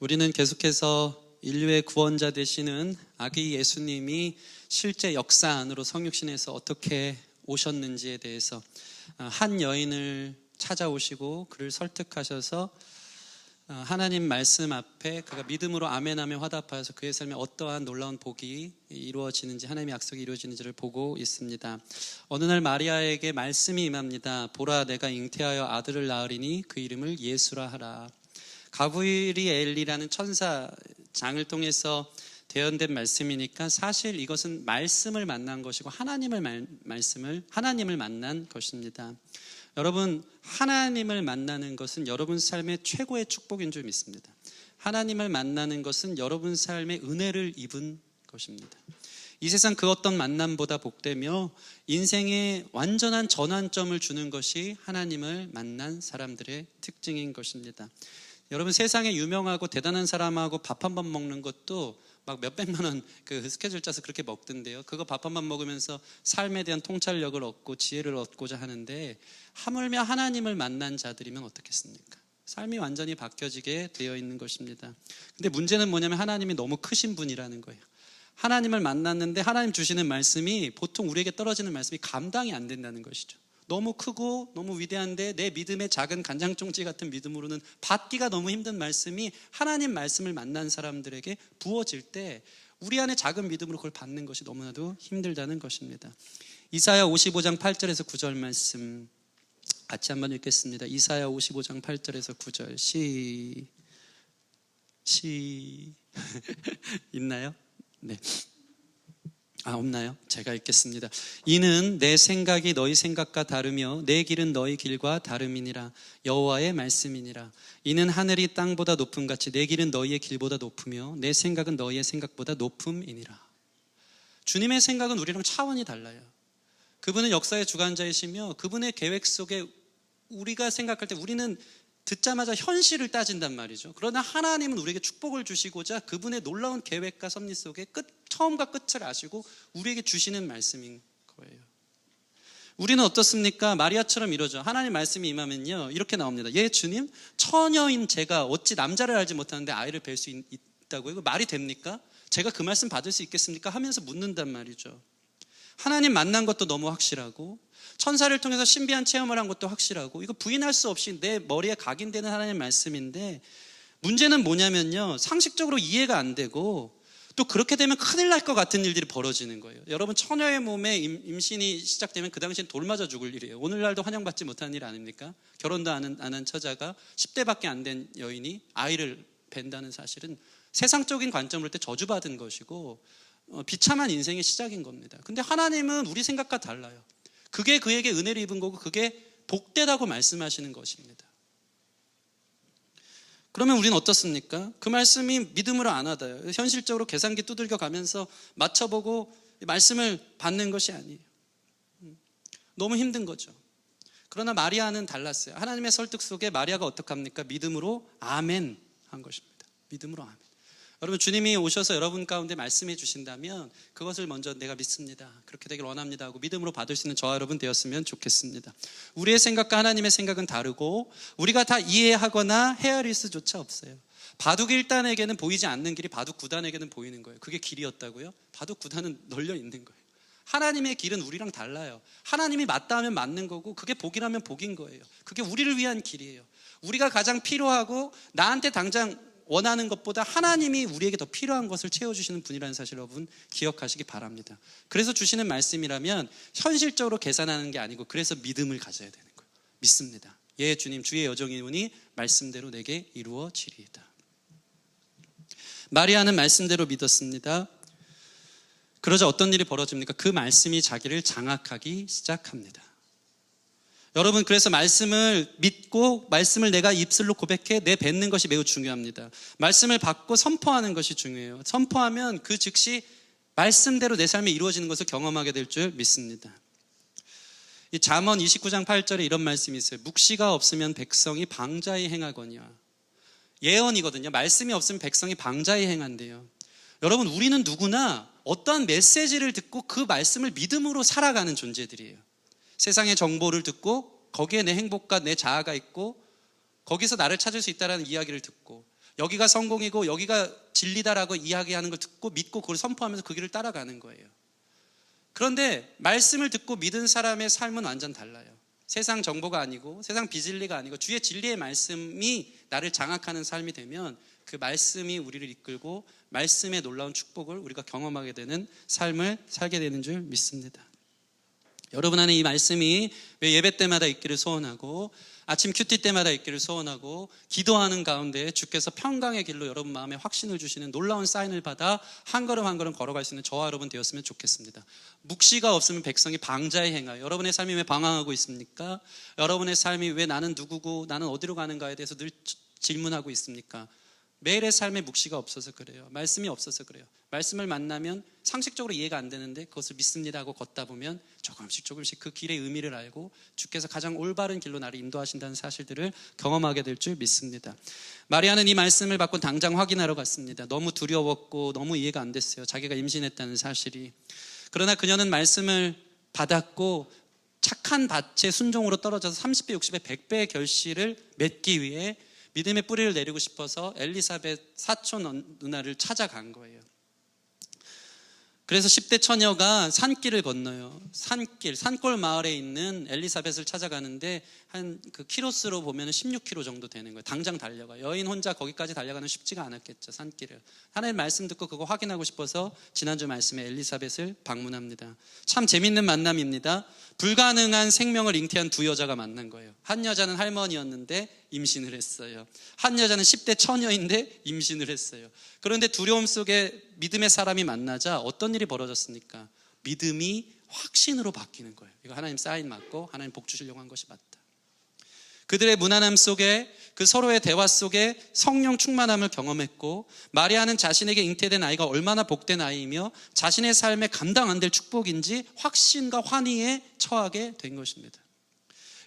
우리는 계속해서 인류의 구원자 되시는 아기 예수님이 실제 역사 안으로 성육신에서 어떻게 오셨는지에 대해서 한 여인을 찾아오시고 그를 설득하셔서 하나님 말씀 앞에 그가 믿음으로 아멘하며 화답하여서 그의 삶에 어떠한 놀라운 복이 이루어지는지, 하나님의 약속이 이루어지는지를 보고 있습니다. 어느 날 마리아에게 말씀이 임합니다. 보라, 내가 잉태하여 아들을 낳으리니 그 이름을 예수라 하라. 가브리엘이라는 천사장을 통해서 대언된 말씀이니까 사실 이것은 말씀을 만난 것이고 하나님을 만난 것입니다. 여러분, 하나님을 만나는 것은 여러분 삶의 최고의 축복인 줄 믿습니다. 하나님을 만나는 것은 여러분 삶의 은혜를 입은 것입니다. 이 세상 그 어떤 만남보다 복되며 인생의 완전한 전환점을 주는 것이 하나님을 만난 사람들의 특징인 것입니다. 여러분, 세상에 유명하고 대단한 사람하고 밥 한 번 먹는 것도 막 몇백만 원 그 스케줄 짜서 그렇게 먹던데요. 그거 밥 한 번 먹으면서 삶에 대한 통찰력을 얻고 지혜를 얻고자 하는데, 하물며 하나님을 만난 자들이면 어떻겠습니까? 삶이 완전히 바뀌어지게 되어 있는 것입니다. 근데 문제는 뭐냐면 하나님이 너무 크신 분이라는 거예요. 하나님을 만났는데 하나님 주시는 말씀이 보통 우리에게 떨어지는 말씀이 감당이 안 된다는 것이죠. 너무 크고 너무 위대한데 내 믿음의 작은 간장종지 같은 믿음으로는 받기가 너무 힘든 말씀이 하나님 말씀을 만난 사람들에게 부어질 때 우리 안에 작은 믿음으로 그걸 받는 것이 너무나도 힘들다는 것입니다. 이사야 55장 8절에서 9절 말씀 같이 한번 읽겠습니다. 이사야 55장 8절에서 9절 있나요? 네. 없나요? 제가 읽겠습니다. 이는 내 생각이 너희 생각과 다르며 내 길은 너희 길과 다름이니라. 여호와의 말씀이니라. 이는 하늘이 땅보다 높음같이 내 길은 너희의 길보다 높으며 내 생각은 너희의 생각보다 높음이니라. 주님의 생각은 우리랑 차원이 달라요. 그분은 역사의 주관자이시며 그분의 계획 속에 우리가 생각할 때 우리는 듣자마자 현실을 따진단 말이죠. 그러나 하나님은 우리에게 축복을 주시고자 그분의 놀라운 계획과 섭리 속에 처음과 끝을 아시고 우리에게 주시는 말씀인 거예요. 우리는 어떻습니까? 마리아처럼 이러죠. 하나님 말씀이 임하면요, 이렇게 나옵니다. 예, 주님, 처녀인 제가 어찌 남자를 알지 못하는데 아이를 뵐 수 있다고요? 이거 말이 됩니까? 제가 그 말씀 받을 수 있겠습니까? 하면서 묻는단 말이죠. 하나님 만난 것도 너무 확실하고 천사를 통해서 신비한 체험을 한 것도 확실하고 이거 부인할 수 없이 내 머리에 각인되는 하나님의 말씀인데, 문제는 뭐냐면요, 상식적으로 이해가 안 되고 또 그렇게 되면 큰일 날 것 같은 일들이 벌어지는 거예요. 여러분, 처녀의 몸에 임신이 시작되면 그 당시엔 돌 맞아 죽을 일이에요. 오늘날도 환영받지 못하는 일 아닙니까? 결혼도 안 한 처자가 10대밖에 안 된 여인이 아이를 뵌다는 사실은 세상적인 관점으로 볼 때 저주받은 것이고 비참한 인생의 시작인 겁니다. 근데 하나님은 우리 생각과 달라요. 그게 그에게 은혜를 입은 거고 그게 복되다고 말씀하시는 것입니다. 그러면 우리는 어떻습니까? 그 말씀이 믿음으로 안 와닿아요. 현실적으로 계산기 두들겨 가면서 맞춰보고 말씀을 받는 것이 아니에요. 너무 힘든 거죠. 그러나 마리아는 달랐어요. 하나님의 설득 속에 마리아가 어떻게 합니까? 믿음으로 아멘 한 것입니다. 믿음으로 아멘. 여러분, 주님이 오셔서 여러분 가운데 말씀해 주신다면 그것을 먼저 내가 믿습니다, 그렇게 되길 원합니다 하고 믿음으로 받을 수 있는 저와 여러분 되었으면 좋겠습니다. 우리의 생각과 하나님의 생각은 다르고 우리가 다 이해하거나 헤아릴 수조차 없어요. 바둑 1단에게는 보이지 않는 길이 바둑 9단에게는 보이는 거예요. 그게 길이었다고요? 바둑 9단은 널려 있는 거예요. 하나님의 길은 우리랑 달라요. 하나님이 맞다 하면 맞는 거고 그게 복이라면 복인 거예요. 그게 우리를 위한 길이에요. 우리가 가장 필요하고 나한테 당장 원하는 것보다 하나님이 우리에게 더 필요한 것을 채워주시는 분이라는 사실 여러분 기억하시기 바랍니다. 그래서 주시는 말씀이라면 현실적으로 계산하는 게 아니고 그래서 믿음을 가져야 되는 거예요. 믿습니다. 예, 주님, 주의 여정이오니 말씀대로 내게 이루어지리이다. 마리아는 말씀대로 믿었습니다. 그러자 어떤 일이 벌어집니까? 그 말씀이 자기를 장악하기 시작합니다. 여러분, 그래서 말씀을 믿고 말씀을 내가 입술로 고백해 내뱉는 것이 매우 중요합니다. 말씀을 받고 선포하는 것이 중요해요. 선포하면 그 즉시 말씀대로 내 삶에 이루어지는 것을 경험하게 될 줄 믿습니다. 이 잠언 29장 8절에 이런 말씀이 있어요. 묵시가 없으면 백성이 방자히 행하거니와. 예언이거든요. 말씀이 없으면 백성이 방자히 행한대요. 여러분, 우리는 누구나 어떠한 메시지를 듣고 그 말씀을 믿음으로 살아가는 존재들이에요. 세상의 정보를 듣고 거기에 내 행복과 내 자아가 있고 거기서 나를 찾을 수 있다는 이야기를 듣고 여기가 성공이고 여기가 진리다라고 이야기하는 걸 듣고 믿고 그걸 선포하면서 그 길을 따라가는 거예요. 그런데 말씀을 듣고 믿은 사람의 삶은 완전 달라요. 세상 정보가 아니고 세상 비진리가 아니고 주의 진리의 말씀이 나를 장악하는 삶이 되면 그 말씀이 우리를 이끌고 말씀의 놀라운 축복을 우리가 경험하게 되는 삶을 살게 되는 줄 믿습니다. 여러분 안에 이 말씀이 왜 예배 때마다 있기를 소원하고 아침 큐티 때마다 있기를 소원하고 기도하는 가운데 주께서 평강의 길로 여러분 마음에 확신을 주시는 놀라운 사인을 받아 한 걸음 한 걸음 걸어갈 수 있는 저와 여러분 되었으면 좋겠습니다. 묵시가 없으면 백성이 방자에 행하여. 여러분의 삶이 왜 방황하고 있습니까? 여러분의 삶이 왜 나는 누구고 나는 어디로 가는가에 대해서 늘 질문하고 있습니까? 매일의 삶에 묵시가 없어서 그래요. 말씀이 없어서 그래요. 말씀을 만나면 상식적으로 이해가 안 되는데 그것을 믿습니다 하고 걷다 보면 조금씩 그 길의 의미를 알고 주께서 가장 올바른 길로 나를 인도하신다는 사실들을 경험하게 될 줄 믿습니다. 마리아는 이 말씀을 받고 당장 확인하러 갔습니다. 너무 두려웠고 너무 이해가 안 됐어요. 자기가 임신했다는 사실이. 그러나 그녀는 말씀을 받았고 착한 밭의 순종으로 떨어져서 30배, 60배, 100배의 결실을 맺기 위해 믿음의 뿌리를 내리고 싶어서 엘리사벳 사촌 누나를 찾아간 거예요. 그래서 10대 처녀가 산길을 건너요. 산골 마을에 있는 엘리사벳을 찾아가는데 한 그 키로수로 보면 16km 정도 되는 거예요. 당장 달려가요. 여인 혼자 거기까지 달려가는 쉽지가 않았겠죠, 산길을. 하나님 말씀 듣고 그거 확인하고 싶어서 지난주 말씀에 엘리사벳을 방문합니다. 참 재밌는 만남입니다. 불가능한 생명을 잉태한 두 여자가 만난 거예요. 한 여자는 할머니였는데 임신을 했어요. 한 여자는 10대 처녀인데 임신을 했어요. 그런데 두려움 속에 믿음의 사람이 만나자 어떤 일이 벌어졌습니까? 믿음이 확신으로 바뀌는 거예요. 이거 하나님 사인 맞고 하나님 복 주시려고 한 것이 맞다. 그들의 무난함 속에 그 서로의 대화 속에 성령 충만함을 경험했고 마리아는 자신에게 잉태된 아이가 얼마나 복된 아이이며 자신의 삶에 감당 안 될 축복인지 확신과 환희에 처하게 된 것입니다.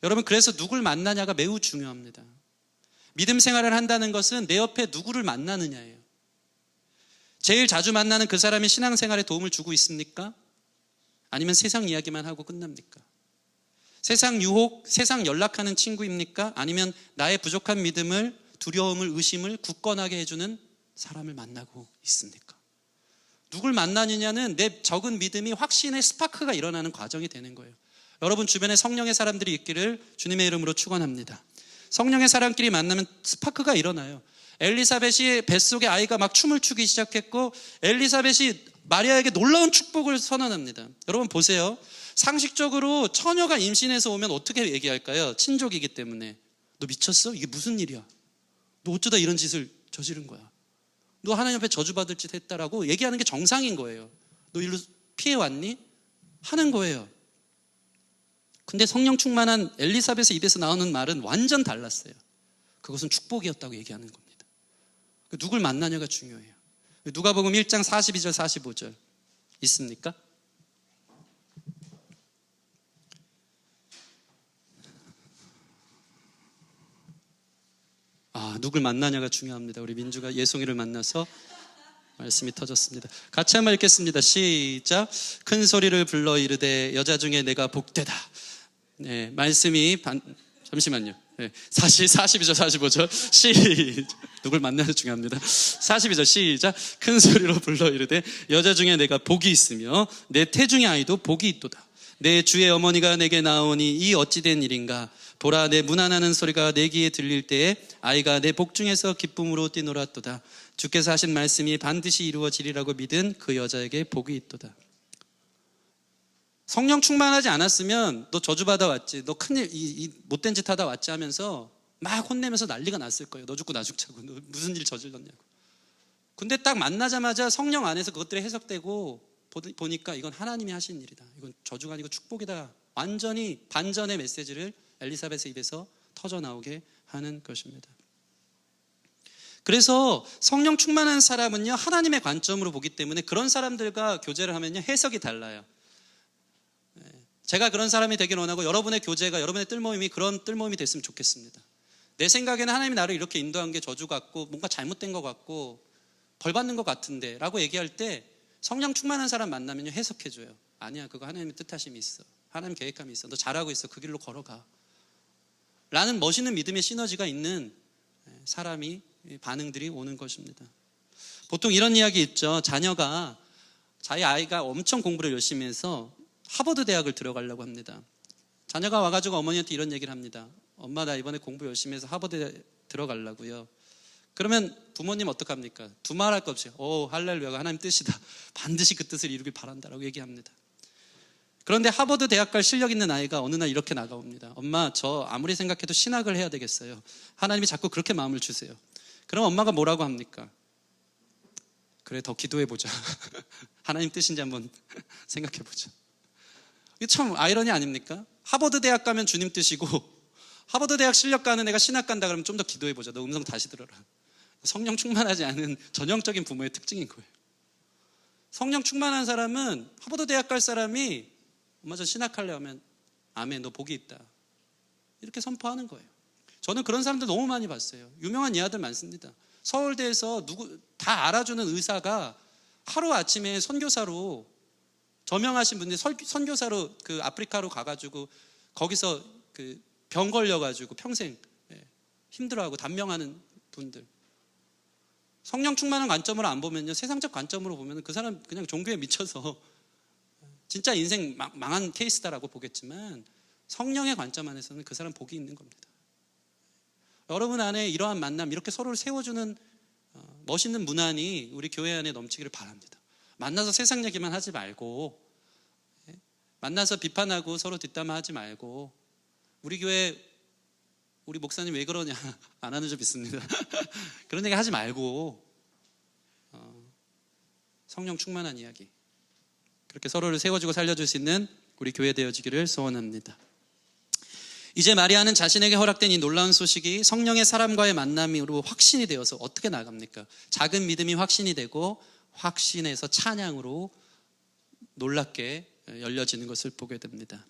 여러분, 그래서 누굴 만나냐가 매우 중요합니다. 믿음 생활을 한다는 것은 내 옆에 누구를 만나느냐예요. 제일 자주 만나는 그 사람이 신앙생활에 도움을 주고 있습니까? 아니면 세상 이야기만 하고 끝납니까? 세상 유혹, 세상 연락하는 친구입니까? 아니면 나의 부족한 믿음을, 두려움을, 의심을 굳건하게 해주는 사람을 만나고 있습니까? 누굴 만나느냐는 내 적은 믿음이 확신의 스파크가 일어나는 과정이 되는 거예요. 여러분 주변에 성령의 사람들이 있기를 주님의 이름으로 축원합니다. 성령의 사람끼리 만나면 스파크가 일어나요. 엘리사벳이 뱃속에 아이가 막 춤을 추기 시작했고 엘리사벳이 마리아에게 놀라운 축복을 선언합니다. 여러분 보세요. 상식적으로 처녀가 임신해서 오면 어떻게 얘기할까요? 친족이기 때문에. 너 미쳤어? 이게 무슨 일이야? 너 어쩌다 이런 짓을 저지른 거야? 너 하나님 앞에 저주받을 짓 했다라고 얘기하는 게 정상인 거예요. 너 일로 피해왔니? 하는 거예요. 근데 성령 충만한 엘리사벳의 입에서 나오는 말은 완전 달랐어요. 그것은 축복이었다고 얘기하는 겁니다. 누굴 만나냐가 중요해요. 누가복음 1장 42절 45절 있습니까? 누굴 만나냐가 중요합니다. 우리 민주가 예송이를 만나서 말씀이 터졌습니다. 같이 한번 읽겠습니다. 시작. 큰 소리를 불러 이르되 여자 중에 내가 복되다. 네, 말씀이 잠시만요. 네, 42절 45절 시작. 누굴 만나냐 중요합니다. 42절 시작. 큰 소리로 불러 이르되 여자 중에 내가 복이 있으며 내 태중의 아이도 복이 있도다. 내 주의 어머니가 내게 나오니 이 어찌된 일인가. 보라, 내 문안하는 소리가 내 귀에 들릴 때에 아이가 내 복 중에서 기쁨으로 뛰놀았도다. 주께서 하신 말씀이 반드시 이루어지리라고 믿은 그 여자에게 복이 있도다. 성령 충만하지 않았으면 너 저주받아 왔지, 너 큰일, 이 못된 짓 하다 왔지 하면서 막 혼내면서 난리가 났을 거예요. 너 죽고 나 죽자고, 너 무슨 일 저질렀냐고. 근데 딱 만나자마자 성령 안에서 그것들이 해석되고 보니까 이건 하나님이 하신 일이다, 이건 저주가 아니고 축복이다, 완전히 반전의 메시지를 엘리사벳의 입에서 터져나오게 하는 것입니다. 그래서 성령 충만한 사람은요, 하나님의 관점으로 보기 때문에 그런 사람들과 교제를 하면요, 해석이 달라요. 제가 그런 사람이 되길 원하고 여러분의 교제가, 여러분의 뜰모임이 그런 뜰모임이 됐으면 좋겠습니다. 내 생각에는 하나님이 나를 이렇게 인도한 게 저주 같고 뭔가 잘못된 것 같고 벌 받는 것 같은데 라고 얘기할 때 성령 충만한 사람 만나면요, 해석해줘요. 아니야, 그거 하나님의 뜻하심이 있어, 하나님 계획함이 있어, 너 잘하고 있어, 그 길로 걸어가 라는 멋있는 믿음의 시너지가 있는 사람이 반응들이 오는 것입니다. 보통 이런 이야기 있죠. 자기 아이가 엄청 공부를 열심히 해서 하버드 대학을 들어가려고 합니다. 자녀가 와가지고 어머니한테 이런 얘기를 합니다. 엄마, 나 이번에 공부 열심히 해서 하버드에 들어가려고요. 그러면 부모님 어떡합니까? 두말할 것 없이 할렐루야가 하나님 뜻이다, 반드시 그 뜻을 이루길 바란다라고 얘기합니다. 그런데 하버드 대학 갈 실력 있는 아이가 어느 날 이렇게 나가옵니다. 엄마, 저 아무리 생각해도 신학을 해야 되겠어요. 하나님이 자꾸 그렇게 마음을 주세요. 그럼 엄마가 뭐라고 합니까? 그래, 더 기도해보자. 하나님 뜻인지 한번 생각해보자. 이게 참 아이러니 아닙니까? 하버드 대학 가면 주님 뜻이고, 하버드 대학 실력 가는 애가 신학 간다 그러면 좀 더 기도해보자. 너 음성 다시 들어라. 성령 충만하지 않은 전형적인 부모의 특징인 거예요. 성령 충만한 사람은, 하버드 대학 갈 사람이 엄마 저 신학할래 하면 아멘, 너 복이 있다, 이렇게 선포하는 거예요. 저는 그런 사람들 너무 많이 봤어요. 유명한 예화들 많습니다. 서울대에서 다 알아주는 의사가 하루아침에 선교사로, 저명하신 분들이 선교사로 그 아프리카로 가가지고 거기서 그 병 걸려가지고 평생 힘들어하고 단명하는 분들. 성령 충만한 관점으로 안 보면요, 세상적 관점으로 보면 그 사람 그냥 종교에 미쳐서 진짜 인생 망한 케이스다라고 보겠지만, 성령의 관점 안에서는 그 사람 복이 있는 겁니다. 여러분 안에 이러한 만남, 이렇게 서로를 세워주는 멋있는 문안이 우리 교회 안에 넘치기를 바랍니다. 만나서 세상 얘기만 하지 말고, 만나서 비판하고 서로 뒷담화하지 말고, 우리 교회 우리 목사님 왜 그러냐 안 하는 점 있습니다. 그런 얘기 하지 말고 성령 충만한 이야기, 그렇게 서로를 세워주고 살려줄 수 있는 우리 교회 되어지기를 소원합니다. 이제 마리아는 자신에게 허락된 이 놀라운 소식이 성령의 사람과의 만남으로 확신이 되어서 어떻게 나갑니까? 작은 믿음이 확신이 되고, 확신에서 찬양으로 놀랍게 열려지는 것을 보게 됩니다.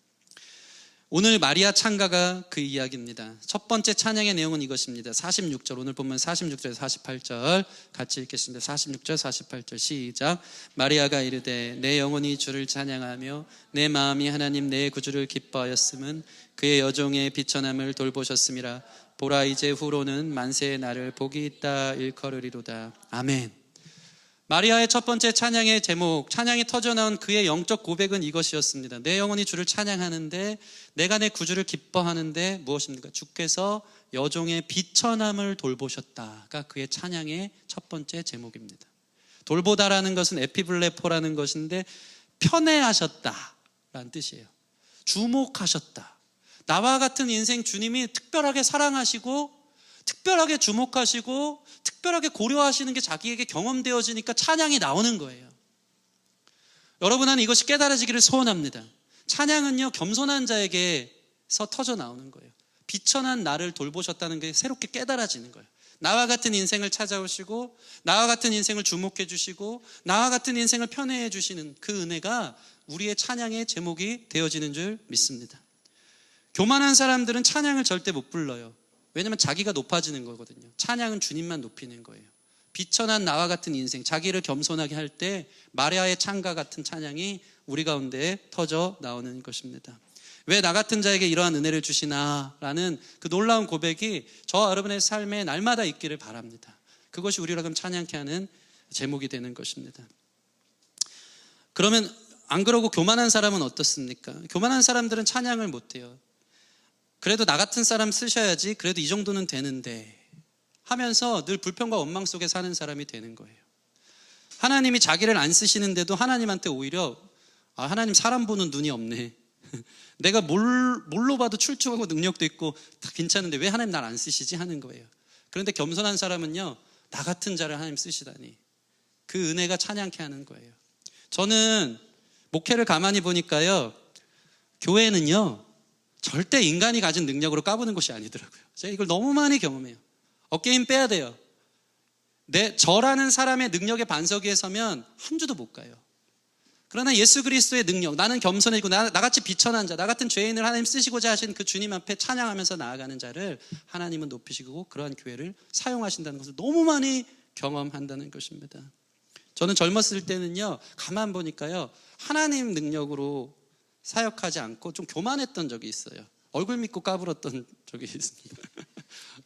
오늘 마리아 찬가가 그 이야기입니다. 첫 번째 찬양의 내용은 이것입니다. 46절, 오늘 보면 46절에서 48절 같이 읽겠습니다. 46절 48절 시작. 마리아가 이르되 내 영혼이 주를 찬양하며 내 마음이 하나님 내 구주를 기뻐하였음은 그의 여종의 비천함을 돌보셨음이라. 보라, 이제 후로는 만세의 날을 복이 있다 일컬으리로다. 아멘. 마리아의 첫 번째 찬양의 제목, 찬양이 터져나온 그의 영적 고백은 이것이었습니다. 내 영혼이 주를 찬양하는데, 내가 내 구주를 기뻐하는데 무엇입니까? 주께서 여종의 비천함을 돌보셨다가 그의 찬양의 첫 번째 제목입니다. 돌보다라는 것은 에피블레포라는 것인데 편애하셨다라는 뜻이에요. 주목하셨다. 나와 같은 인생 주님이 특별하게 사랑하시고, 특별하게 주목하시고, 특별하게 고려하시는 게 자기에게 경험되어지니까 찬양이 나오는 거예요. 여러분 안에 이것이 깨달아지기를 소원합니다. 찬양은요, 겸손한 자에게서 터져 나오는 거예요. 비천한 나를 돌보셨다는 게 새롭게 깨달아지는 거예요. 나와 같은 인생을 찾아오시고, 나와 같은 인생을 주목해 주시고, 나와 같은 인생을 편애해 주시는 그 은혜가 우리의 찬양의 제목이 되어지는 줄 믿습니다. 교만한 사람들은 찬양을 절대 못 불러요. 왜냐하면 자기가 높아지는 거거든요. 찬양은 주님만 높이는 거예요. 비천한 나와 같은 인생, 자기를 겸손하게 할 때 마리아의 찬가 같은 찬양이 우리 가운데 터져 나오는 것입니다. 왜 나 같은 자에게 이러한 은혜를 주시나라는 그 놀라운 고백이 저와 여러분의 삶에 날마다 있기를 바랍니다. 그것이 우리를 그럼 찬양케 하는 제목이 되는 것입니다. 그러면 안 그러고 교만한 사람은 어떻습니까? 교만한 사람들은 찬양을 못해요. 그래도 나 같은 사람 쓰셔야지, 그래도 이 정도는 되는데 하면서 늘 불평과 원망 속에 사는 사람이 되는 거예요. 하나님이 자기를 안 쓰시는데도 하나님한테 오히려 하나님 사람 보는 눈이 없네. 내가 뭘로 봐도 출중하고 능력도 있고 다 괜찮은데 왜 하나님 날 안 쓰시지 하는 거예요. 그런데 겸손한 사람은요, 나 같은 자를 하나님 쓰시다니, 그 은혜가 찬양케 하는 거예요. 저는 목회를 가만히 보니까요, 교회는요 절대 인간이 가진 능력으로 까부는 것이 아니더라고요. 제가 이걸 너무 많이 경험해요. 어깨 힘 빼야 돼요. 저라는 사람의 능력의 반석 위에 서면 한 주도 못 가요. 그러나 예수 그리스도의 능력, 나는 겸손해지고 나같이 비천한 자, 나 같은 죄인을 하나님 쓰시고자 하신 그 주님 앞에 찬양하면서 나아가는 자를 하나님은 높이시고 그러한 교회를 사용하신다는 것을 너무 많이 경험한다는 것입니다. 저는 젊었을 때는요, 가만 보니까요, 하나님 능력으로 사역하지 않고 좀 교만했던 적이 있어요. 얼굴 믿고 까불었던 적이 있습니다.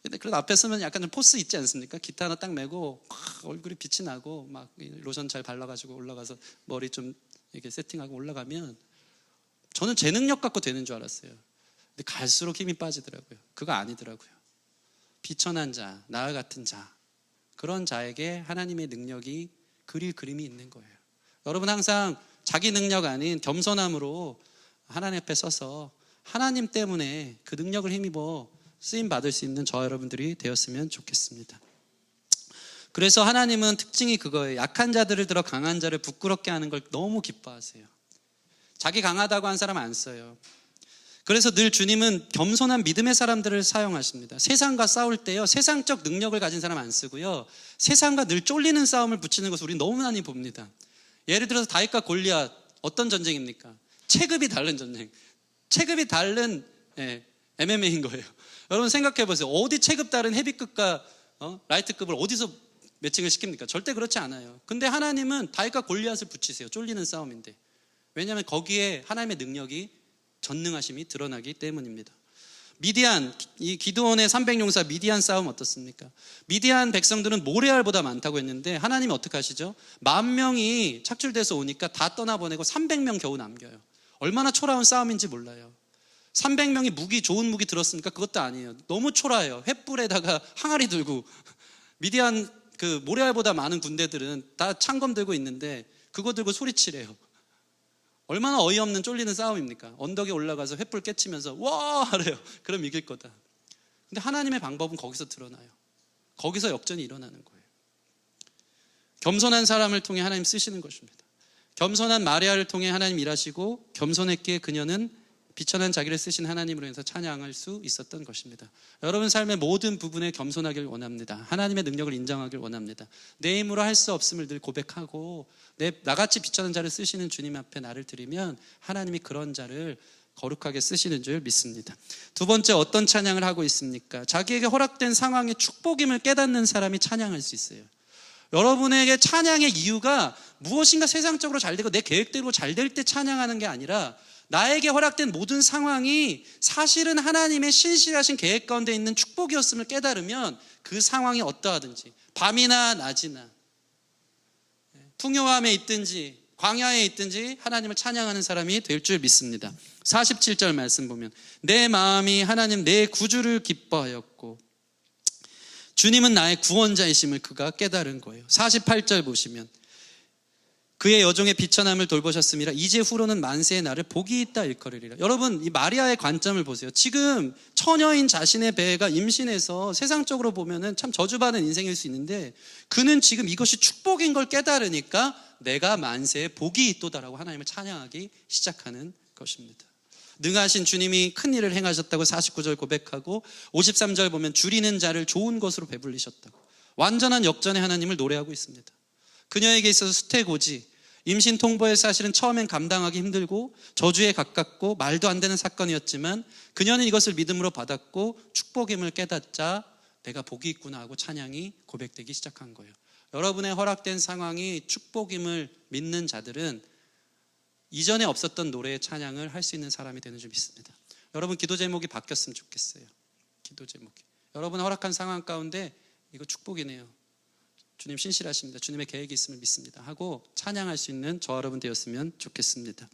근데 그래도 앞에 서면 약간 좀 포스 있지 않습니까? 기타 하나 딱 메고 얼굴이 빛이 나고 막 로션 잘 발라가지고 올라가서 머리 좀 이렇게 세팅하고 올라가면 저는 제 능력 갖고 되는 줄 알았어요. 근데 갈수록 힘이 빠지더라고요. 그거 아니더라고요. 비천한 자, 나와 같은 자, 그런 자에게 하나님의 능력이 그릴 그림이 있는 거예요. 여러분 항상 자기 능력 아닌 겸손함으로 하나님 앞에 서서 하나님 때문에 그 능력을 힘입어 쓰임 받을 수 있는 저 여러분들이 되었으면 좋겠습니다. 그래서 하나님은 특징이 그거예요. 약한 자들을 들어 강한 자를 부끄럽게 하는 걸 너무 기뻐하세요. 자기 강하다고 한 사람 안 써요. 그래서 늘 주님은 겸손한 믿음의 사람들을 사용하십니다. 세상과 싸울 때요, 세상적 능력을 가진 사람 안 쓰고요, 세상과 늘 쫄리는 싸움을 붙이는 것을 우리 너무 많이 봅니다. 예를 들어서 다윗과 골리앗, 어떤 전쟁입니까? 체급이 다른 전쟁, 체급이 다른 MMA인 거예요. 여러분 생각해 보세요. 어디 체급 다른 헤비급과 라이트급을 어디서 매칭을 시킵니까? 절대 그렇지 않아요. 근데 하나님은 다윗과 골리앗을 붙이세요. 쫄리는 싸움인데. 왜냐하면 거기에 하나님의 능력이, 전능하심이 드러나기 때문입니다. 미디안, 이 기드온의 300용사 미디안 싸움 어떻습니까? 미디안 백성들은 모레알보다 많다고 했는데 하나님이 어떻게 하시죠? 10,000명이 착출돼서 오니까 다 떠나보내고 300명 겨우 남겨요. 얼마나 초라한 싸움인지 몰라요. 300명이 무기, 좋은 무기 들었으니까 그것도 아니에요. 너무 초라해요. 횃불에다가 항아리 들고. 미디안 그 모레알보다 많은 군대들은 다 창검 들고 있는데 그거 들고 소리치래요. 얼마나 어이없는 쫄리는 싸움입니까? 언덕에 올라가서 횃불 깨치면서 와 하래요. 그럼 이길 거다. 근데 하나님의 방법은 거기서 드러나요. 거기서 역전이 일어나는 거예요. 겸손한 사람을 통해 하나님 쓰시는 것입니다. 겸손한 마리아를 통해 하나님 일하시고 겸손했기에 그녀는 비천한 자기를 쓰신 하나님으로 인해서 찬양할 수 있었던 것입니다. 여러분 삶의 모든 부분에 겸손하길 원합니다. 하나님의 능력을 인정하길 원합니다. 내 힘으로 할 수 없음을 늘 고백하고 나같이 비천한 자를 쓰시는 주님 앞에 나를 드리면 하나님이 그런 자를 거룩하게 쓰시는 줄 믿습니다. 두 번째, 어떤 찬양을 하고 있습니까? 자기에게 허락된 상황의 축복임을 깨닫는 사람이 찬양할 수 있어요. 여러분에게 찬양의 이유가 무엇인가 세상적으로 잘 되고 내 계획대로 잘 될 때 찬양하는 게 아니라 나에게 허락된 모든 상황이 사실은 하나님의 신실하신 계획 가운데 있는 축복이었음을 깨달으면 그 상황이 어떠하든지, 밤이나 낮이나 풍요함에 있든지 광야에 있든지 하나님을 찬양하는 사람이 될 줄 믿습니다. 47절 말씀 보면 내 마음이 하나님 내 구주를 기뻐하였고 주님은 나의 구원자이심을 그가 깨달은 거예요. 48절 보시면 그의 여종의 비천함을 돌보셨음이라 이제 후로는 만세의 날을 복이 있다 일컬으리라. 여러분 이 마리아의 관점을 보세요. 지금 처녀인 자신의 배가 임신해서 세상적으로 보면은 참 저주받은 인생일 수 있는데 그는 지금 이것이 축복인 걸 깨달으니까 내가 만세의 복이 있도다라고 하나님을 찬양하기 시작하는 것입니다. 능하신 주님이 큰 일을 행하셨다고 49절 고백하고 53절 보면 줄이는 자를 좋은 것으로 배불리셨다고 완전한 역전의 하나님을 노래하고 있습니다. 그녀에게 있어서 수태고지, 임신 통보의 사실은 처음엔 감당하기 힘들고 저주에 가깝고 말도 안 되는 사건이었지만 그녀는 이것을 믿음으로 받았고 축복임을 깨닫자 내가 복이 있구나 하고 찬양이 고백되기 시작한 거예요. 여러분의 허락된 상황이 축복임을 믿는 자들은 이전에 없었던 노래의 찬양을 할 수 있는 사람이 되는 줄 믿습니다. 여러분 기도 제목이 바뀌었으면 좋겠어요. 기도 제목이 여러분 허락한 상황 가운데 이거 축복이네요, 주님 신실하십니다, 주님의 계획이 있음을 믿습니다 하고 찬양할 수 있는 저 여러분 되었으면 좋겠습니다.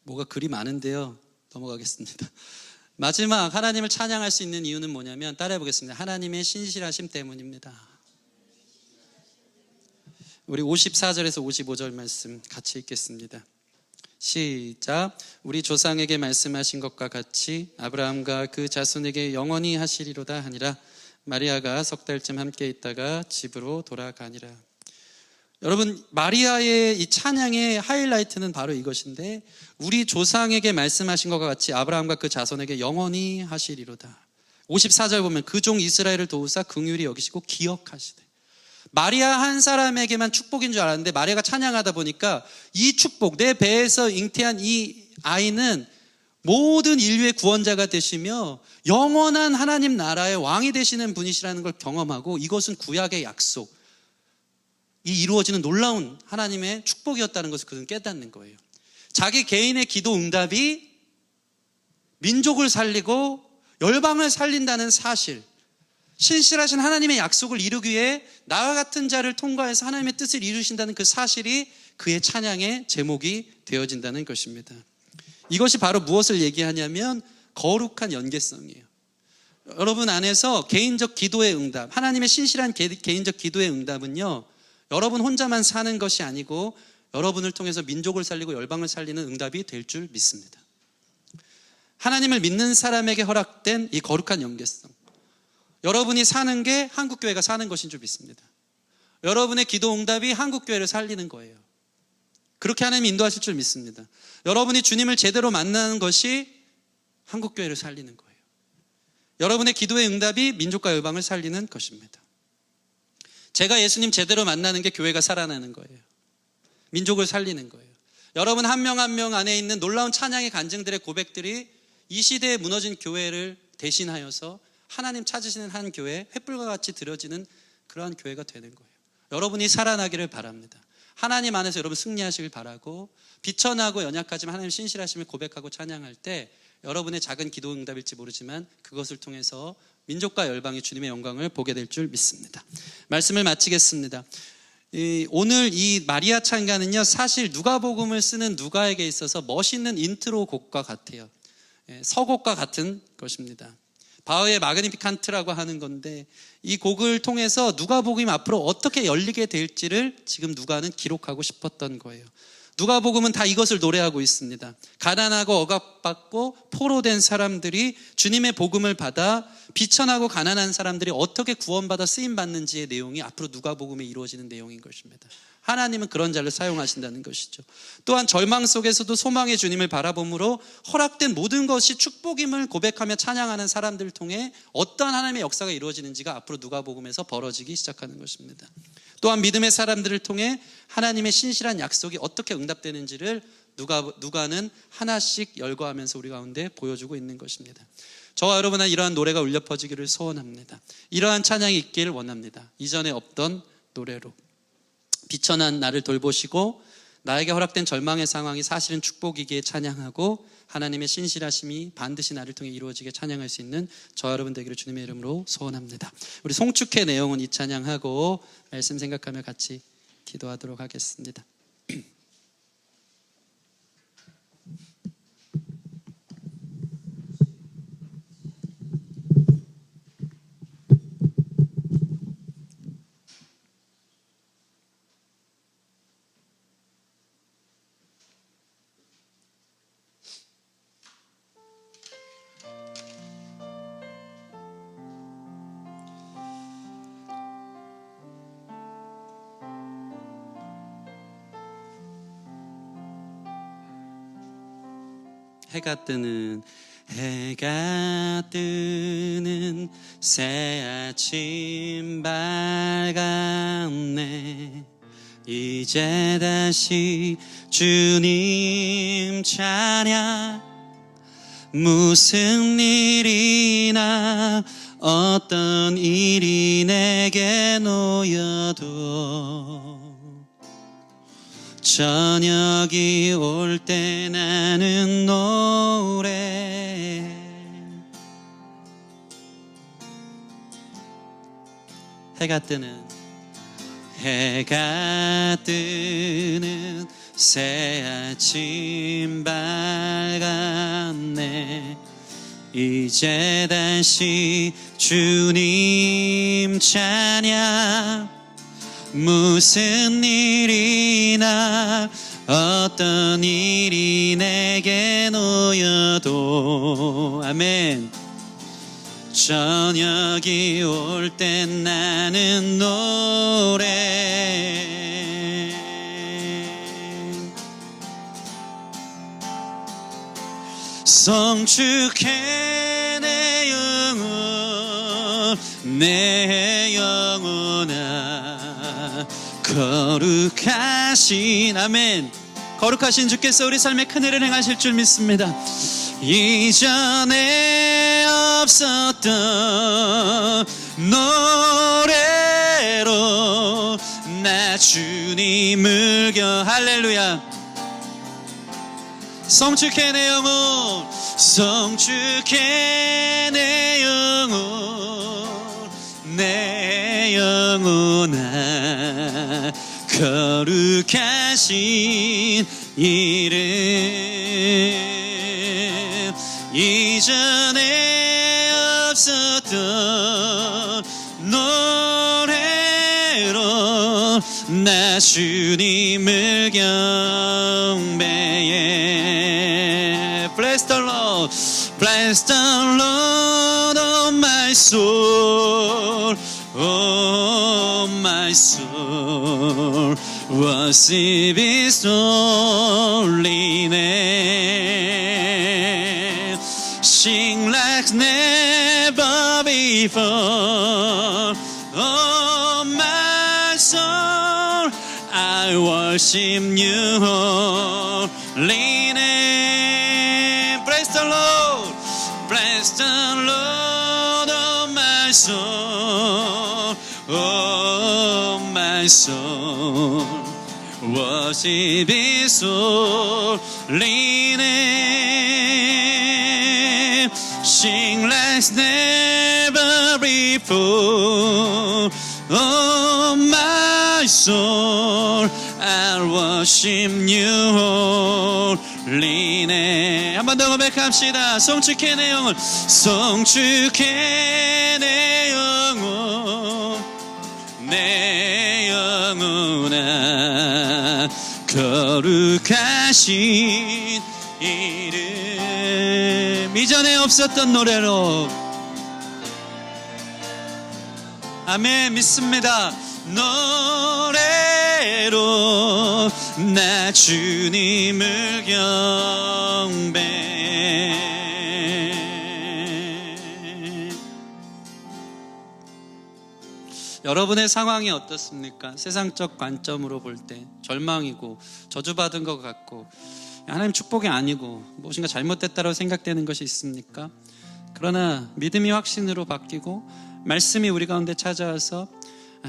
뭐가 그리 많은데요, 넘어가겠습니다. 마지막 하나님을 찬양할 수 있는 이유는 뭐냐면 따라해 보겠습니다. 하나님의 신실하심 때문입니다. 우리 54절에서 55절 말씀 같이 읽겠습니다. 시작. 우리 조상에게 말씀하신 것과 같이 아브라함과 그 자손에게 영원히 하시리로다 하니라. 마리아가 석 달쯤 함께 있다가 집으로 돌아가니라. 여러분 마리아의 이 찬양의 하이라이트는 바로 이것인데 우리 조상에게 말씀하신 것과 같이 아브라함과 그 자손에게 영원히 하시리로다. 54절 보면 그 종 이스라엘을 도우사 긍휼히 여기시고 기억하시되. 마리아 한 사람에게만 축복인 줄 알았는데 마리아가 찬양하다 보니까 이 축복, 내 배에서 잉태한 이 아이는 모든 인류의 구원자가 되시며 영원한 하나님 나라의 왕이 되시는 분이시라는 걸 경험하고 이것은 구약의 약속, 이 이루어지는 놀라운 하나님의 축복이었다는 것을 그는 깨닫는 거예요. 자기 개인의 기도 응답이 민족을 살리고 열방을 살린다는 사실, 신실하신 하나님의 약속을 이루기 위해 나와 같은 자를 통과해서 하나님의 뜻을 이루신다는 그 사실이 그의 찬양의 제목이 되어진다는 것입니다. 이것이 바로 무엇을 얘기하냐면 거룩한 연계성이에요. 여러분 안에서 개인적 기도의 응답, 하나님의 신실한 개인적 기도의 응답은요, 여러분 혼자만 사는 것이 아니고 여러분을 통해서 민족을 살리고 열방을 살리는 응답이 될 줄 믿습니다. 하나님을 믿는 사람에게 허락된 이 거룩한 연계성, 여러분이 사는 게 한국교회가 사는 것인 줄 믿습니다. 여러분의 기도 응답이 한국교회를 살리는 거예요. 그렇게 하나님이 인도하실 줄 믿습니다. 여러분이 주님을 제대로 만나는 것이 한국교회를 살리는 거예요. 여러분의 기도의 응답이 민족과 열방을 살리는 것입니다. 제가 예수님 제대로 만나는 게 교회가 살아나는 거예요. 민족을 살리는 거예요. 여러분 한 명 한 명 안에 있는 놀라운 찬양의 간증들의 고백들이 이 시대에 무너진 교회를 대신하여서 하나님 찾으시는 한 교회, 횃불과 같이 들어지는 그러한 교회가 되는 거예요. 여러분이 살아나기를 바랍니다. 하나님 안에서 여러분 승리하시길 바라고, 비천하고 연약하지만 하나님 신실하심을 고백하고 찬양할 때 여러분의 작은 기도 응답일지 모르지만 그것을 통해서 민족과 열방이 주님의 영광을 보게 될 줄 믿습니다. 말씀을 마치겠습니다. 오늘 이 마리아 찬가는요, 사실 누가복음을 쓰는 누가에게 있어서 멋있는 인트로 곡과 같아요. 서곡과 같은 것입니다. 바흐의 마그니피칸트라고 하는 건데, 이 곡을 통해서 누가복음이 앞으로 어떻게 열리게 될지를 지금 누가는 기록하고 싶었던 거예요. 누가복음은 다 이것을 노래하고 있습니다. 가난하고 억압받고 포로된 사람들이 주님의 복음을 받아 비천하고 가난한 사람들이 어떻게 구원받아 쓰임받는지의 내용이 앞으로 누가복음에 이루어지는 내용인 것입니다. 하나님은 그런 자를 사용하신다는 것이죠. 또한 절망 속에서도 소망의 주님을 바라봄으로 허락된 모든 것이 축복임을 고백하며 찬양하는 사람들을 통해 어떠한 하나님의 역사가 이루어지는지가 앞으로 누가복음에서 벌어지기 시작하는 것입니다. 또한 믿음의 사람들을 통해 하나님의 신실한 약속이 어떻게 응답되는지를 누가는 하나씩 열거하면서 우리 가운데 보여주고 있는 것입니다. 저와 여러분은 이러한 노래가 울려 퍼지기를 소원합니다. 이러한 찬양이 있기를 원합니다. 이전에 없던 노래로 비천한 나를 돌보시고 나에게 허락된 절망의 상황이 사실은 축복이기에 찬양하고 하나님의 신실하심이 반드시 나를 통해 이루어지게 찬양할 수 있는 저와 여러분 되기를 주님의 이름으로 소원합니다. 우리 송축회 내용은 이 찬양하고 말씀 생각하며 같이 기도하도록 하겠습니다. 해가 뜨는 새 아침 밝았네. 이제 다시 주님 찬양. 무슨 일이나 어떤 일이 내게 놓여도 저녁이 올 때 나는 노래. 해가 뜨는 새 아침 밝았네. 이제 다시 주님 찬양. 무슨 일이나 어떤 일이 내게 놓여도 아멘. 저녁이 올 땐 나는 노래. 성축해 내 영혼아 거룩하신 아멘. 거룩하신 주께서 우리 삶에 큰 일을 행하실 줄 믿습니다. 이전에 없었던 노래로 나 주님을 할렐루야. 성축해 내 영혼, 성축해 내 영혼, 내 영혼아 거룩하신 이름, 이전에 없었던 노래로 나 주님을 경배해. Bless the Lord, bless the Lord, oh my soul, oh my soul, worship His holy name. Sing like never before, oh my soul, I worship you holy name. Praise the Lord, praise the Lord, oh my soul, oh my soul, worship His holy name. Sing like never before, oh my soul, I'll worship you holy name. 한 번 더 고백합시다. 성축해 내 영혼, 성축해 내 영혼, 내 영혼아 거룩하신 이름, 이전에 없었던 노래로, 아멘, 믿습니다. 노래로 나 주님을 경배해. 여러분의 상황이 어떻습니까? 세상적 관점으로 볼 때 절망이고 저주받은 것 같고 하나님 축복이 아니고 무엇인가 잘못됐다고 생각되는 것이 있습니까? 그러나 믿음이 확신으로 바뀌고 말씀이 우리 가운데 찾아와서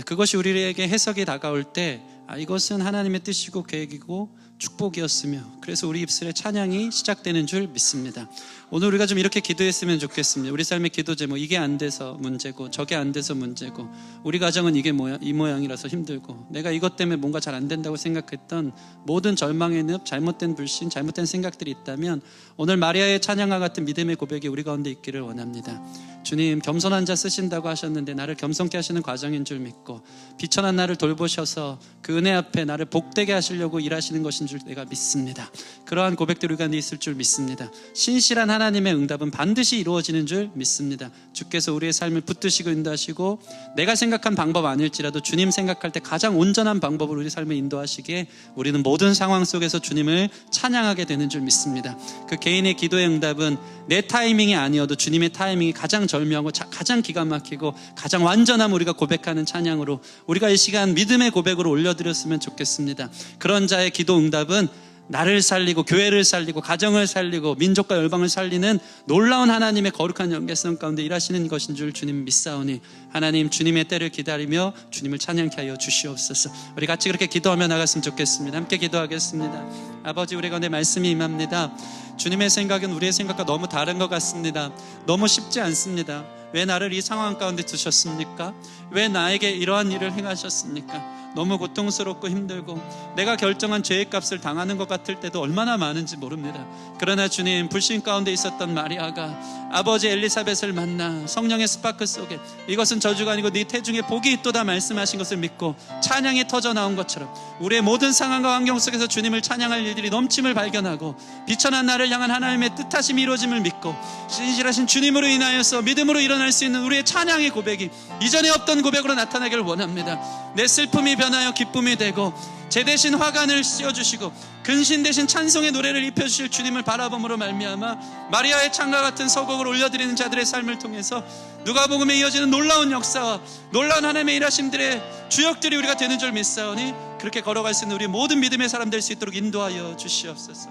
그것이 우리에게 해석이 다가올 때 이것은 하나님의 뜻이고 계획이고 축복이었으며, 그래서 우리 입술에 찬양이 시작되는 줄 믿습니다. 오늘 우리가 좀 이렇게 기도했으면 좋겠습니다. 우리 삶의 기도 제목, 이게 안 돼서 문제고 저게 안 돼서 문제고 우리 가정은 이게 이 모양이라서 힘들고 내가 이것 때문에 뭔가 잘 안 된다고 생각했던 모든 절망의 늪, 잘못된 불신, 잘못된 생각들이 있다면 오늘 마리아의 찬양과 같은 믿음의 고백이 우리 가운데 있기를 원합니다. 주님, 겸손한 자 쓰신다고 하셨는데 나를 겸손케 하시는 과정인 줄 믿고 비천한 나를 돌보셔서 그 은혜 앞에 나를 복되게 하시려고 일하시는 것인 줄 내가 믿습니다. 그러한 고백들이 우리 가운데 있을 줄 믿습니다. 신실한 하나님의 응답은 반드시 이루어지는 줄 믿습니다. 주께서 우리의 삶을 붙드시고 인도하시고 내가 생각한 방법 아닐지라도 주님 생각할 때 가장 온전한 방법으로 우리 삶을 인도하시기에 우리는 모든 상황 속에서 주님을 찬양하게 되는 줄 믿습니다. 그 개인의 기도의 응답은 내 타이밍이 아니어도 주님의 타이밍이 가장 절묘하고 가장 기가 막히고 가장 완전함 우리가 고백하는 찬양으로 우리가 이 시간 믿음의 고백으로 올려드렸으면 좋겠습니다. 그런 자의 기도 응답은 나를 살리고 교회를 살리고 가정을 살리고 민족과 열방을 살리는 놀라운 하나님의 거룩한 연계성 가운데 일하시는 것인 줄 주님 믿사오니 하나님, 주님의 때를 기다리며 주님을 찬양케 하여 주시옵소서. 우리 같이 그렇게 기도하며 나갔으면 좋겠습니다. 함께 기도하겠습니다. 아버지, 우리 가운데 말씀이 임합니다. 주님의 생각은 우리의 생각과 너무 다른 것 같습니다. 너무 쉽지 않습니다. 왜 나를 이 상황 가운데 두셨습니까? 왜 나에게 이러한 일을 행하셨습니까? 너무 고통스럽고 힘들고 내가 결정한 죄의 값을 당하는 것 같을 때도 얼마나 많은지 모릅니다. 그러나 주님, 불신 가운데 있었던 마리아가 아버지 엘리사벳을 만나 성령의 스파크 속에 이것은 저주가 아니고 네 태중에 복이 있도다 말씀하신 것을 믿고 찬양이 터져 나온 것처럼 우리의 모든 상황과 환경 속에서 주님을 찬양할 일들이 넘침을 발견하고 비천한 나를 향한 하나님의 뜻하심이 이루어짐을 믿고 신실하신 주님으로 인하여서 믿음으로 일어날 수 있는 우리의 찬양의 고백이 이전에 없던 고백으로 나타나기를 원합니다. 내 슬픔이 변하여 기쁨이 되고 제 대신 화관을 씌워주시고 근신 대신 찬송의 노래를 입혀주실 주님을 바라봄으로 말미암아 마리아의 창과 같은 서곡을 올려드리는 자들의 삶을 통해서 누가복음에 이어지는 놀라운 역사와 놀라운 하나님의 일하심들의 주역들이 우리가 되는 줄 믿사오니 그렇게 걸어갈 수 있는 우리 모든 믿음의 사람 될 수 있도록 인도하여 주시옵소서.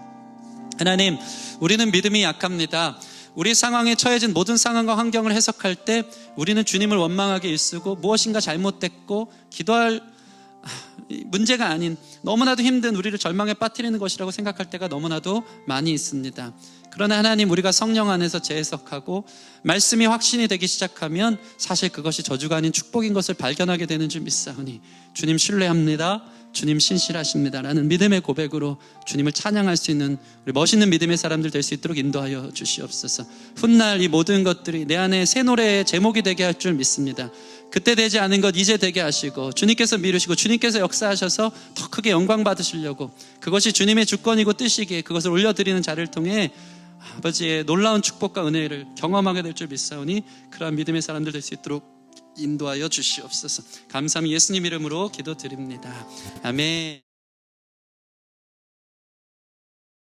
하나님, 우리는 믿음이 약합니다. 우리 상황에 처해진 모든 상황과 환경을 해석할 때 우리는 주님을 원망하게 일쓰고 무엇인가 잘못됐고 기도할 문제가 아닌 너무나도 힘든 우리를 절망에 빠뜨리는 것이라고 생각할 때가 너무나도 많이 있습니다. 그러나 하나님, 우리가 성령 안에서 재해석하고 말씀이 확신이 되기 시작하면 사실 그것이 저주가 아닌 축복인 것을 발견하게 되는 줄 믿사오니 주님 신뢰합니다, 주님 신실하십니다 라는 믿음의 고백으로 주님을 찬양할 수 있는 우리 멋있는 믿음의 사람들 될 수 있도록 인도하여 주시옵소서. 훗날 이 모든 것들이 내 안에 새 노래의 제목이 되게 할 줄 믿습니다. 그때 되지 않은 것 이제 되게 하시고 주님께서 미루시고 주님께서 역사하셔서 더 크게 영광 받으시려고, 그것이 주님의 주권이고 뜻이기에 그것을 올려드리는 자를 통해 아버지의 놀라운 축복과 은혜를 경험하게 될 줄 믿사오니 그러한 믿음의 사람들 될 수 있도록 인도하여 주시옵소서. 감사함이 예수님 이름으로 기도드립니다. 아멘.